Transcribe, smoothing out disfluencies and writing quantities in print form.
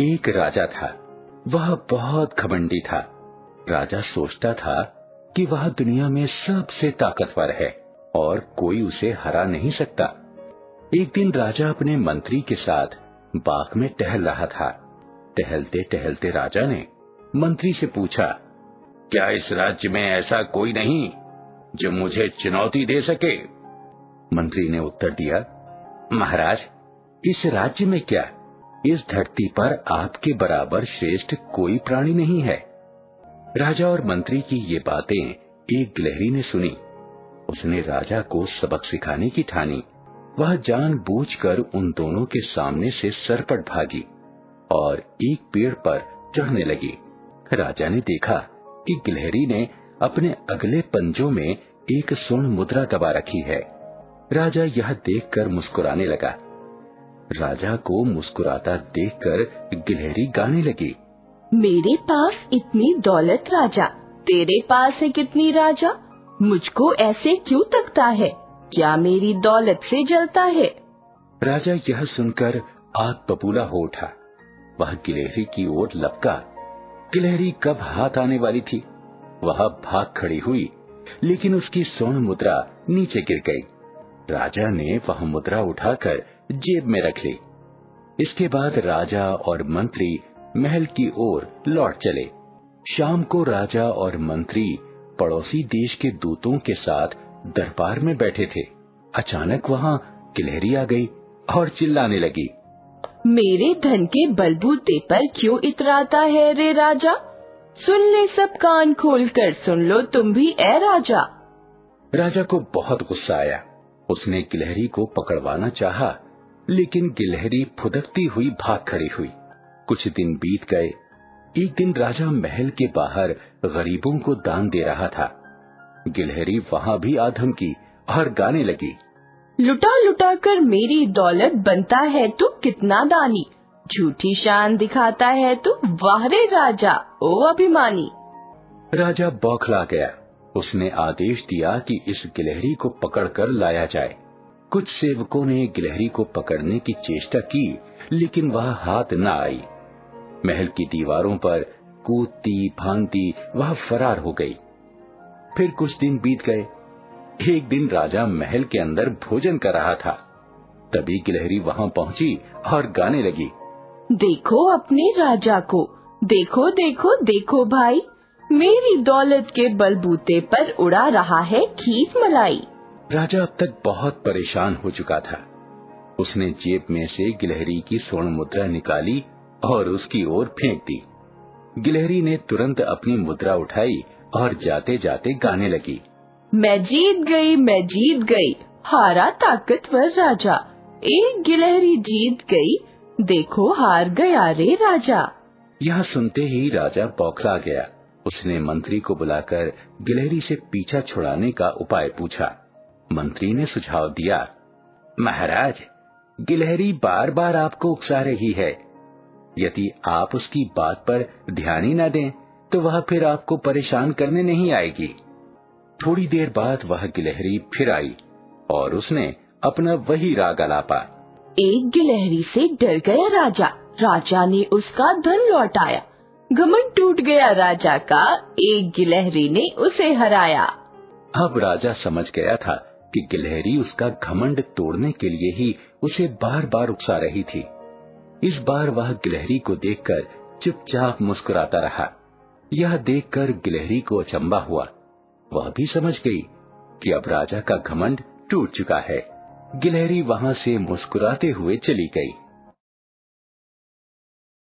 एक राजा था। वह बहुत घमंडी था। राजा सोचता था कि वह दुनिया में सबसे ताकतवर है और कोई उसे हरा नहीं सकता। एक दिन राजा अपने मंत्री के साथ बाग में टहल रहा था। टहलते टहलते राजा ने मंत्री से पूछा, क्या इस राज्य में ऐसा कोई नहीं जो मुझे चुनौती दे सके? मंत्री ने उत्तर दिया, महाराज, इस राज्य में क्या, इस धरती पर आपके बराबर श्रेष्ठ कोई प्राणी नहीं है। राजा और मंत्री की ये बातें एक गिलहरी ने सुनी। उसने राजा को सबक सिखाने की ठानी। वह जानबूझकर उन दोनों के सामने से सरपट भागी और एक पेड़ पर चढ़ने लगी। राजा ने देखा कि गिलहरी ने अपने अगले पंजों में एक स्वर्ण मुद्रा दबा रखी है। राजा यह देखकर मुस्कुराने लगा। राजा को मुस्कुराता देखकर गिलहरी गाने लगी, मेरे पास इतनी दौलत राजा, तेरे पास है कितनी राजा, मुझको ऐसे क्यों तकता है, क्या मेरी दौलत से जलता है। राजा यह सुनकर आग बबूला हो उठा। वह गिलहरी की ओर लपका। गिलहरी कब हाथ आने वाली थी। वह भाग खड़ी हुई, लेकिन उसकी स्वर्ण मुद्रा नीचे गिर गई। राजा ने वह मुद्रा उठाकर जेब में रख ली। इसके बाद राजा और मंत्री महल की ओर लौट चले। शाम को राजा और मंत्री पड़ोसी देश के दूतों के साथ दरबार में बैठे थे। अचानक वहाँ गिलहरी आ गई और चिल्लाने लगी, मेरे धन के बलबूते पर क्यों इतराता है रे राजा, सुन ले सब कान खोलकर सुन लो तुम भी ए राजा। राजा को बहुत गुस्सा आया। उसने गिलहरी को पकड़वाना चाहा, लेकिन गिलहरी फुदकती हुई भाग खड़ी हुई। कुछ दिन बीत गए। एक दिन राजा महल के बाहर गरीबों को दान दे रहा था। गिलहरी वहाँ भी आ धमकी और गाने लगी, लुटा लुटा कर मेरी दौलत बनता है तू कितना दानी, झूठी शान दिखाता है तू वाह रे राजा ओ अभिमानी। राजा बौखला गया। उसने आदेश दिया कि इस गिलहरी को पकड़कर लाया जाए। कुछ सेवकों ने गिलहरी को पकड़ने की चेष्टा की, लेकिन वह हाथ न आई। महल की दीवारों पर कूदती भागती वह फरार हो गई। फिर कुछ दिन बीत गए। एक दिन राजा महल के अंदर भोजन कर रहा था। तभी गिलहरी वहां पहुंची और गाने लगी, देखो अपने राजा को, देखो देखो देखो भाई, मेरी दौलत के बलबूते पर उड़ा रहा है खीर मलाई। राजा अब तक बहुत परेशान हो चुका था। उसने जेब में से गिलहरी की स्वर्ण मुद्रा निकाली और उसकी ओर फेंक दी। गिलहरी ने तुरंत अपनी मुद्रा उठाई और जाते जाते गाने लगी, मैं जीत गई, हारा ताकतवर राजा, एक गिलहरी जीत गई, देखो हार गया रे राजा। यह सुनते ही राजा बौखला गया। उसने मंत्री को बुलाकर गिलहरी से पीछा छुड़ाने का उपाय पूछा। मंत्री ने सुझाव दिया, महाराज, गिलहरी बार बार आपको उकसा रही है। यदि आप उसकी बात पर ध्यान ही न दें तो वह फिर आपको परेशान करने नहीं आएगी। थोड़ी देर बाद वह गिलहरी फिर आई और उसने अपना वही राग आलापा। एक गिलहरी से डर गया राजा, राजा ने उसका धन लौटाया, घमंड टूट गया राजा का, एक गिलहरी ने उसे हराया। अब राजा समझ गया था कि गिलहरी उसका घमंड तोड़ने के लिए ही उसे बार बार उकसा रही थी। इस बार वह गिलहरी को देखकर चुपचाप मुस्कुराता रहा। यह देखकर गिलहरी को अचंभा हुआ। वह भी समझ गई कि अब राजा का घमंड टूट चुका है। गिलहरी वहां से मुस्कुराते हुए चली गई।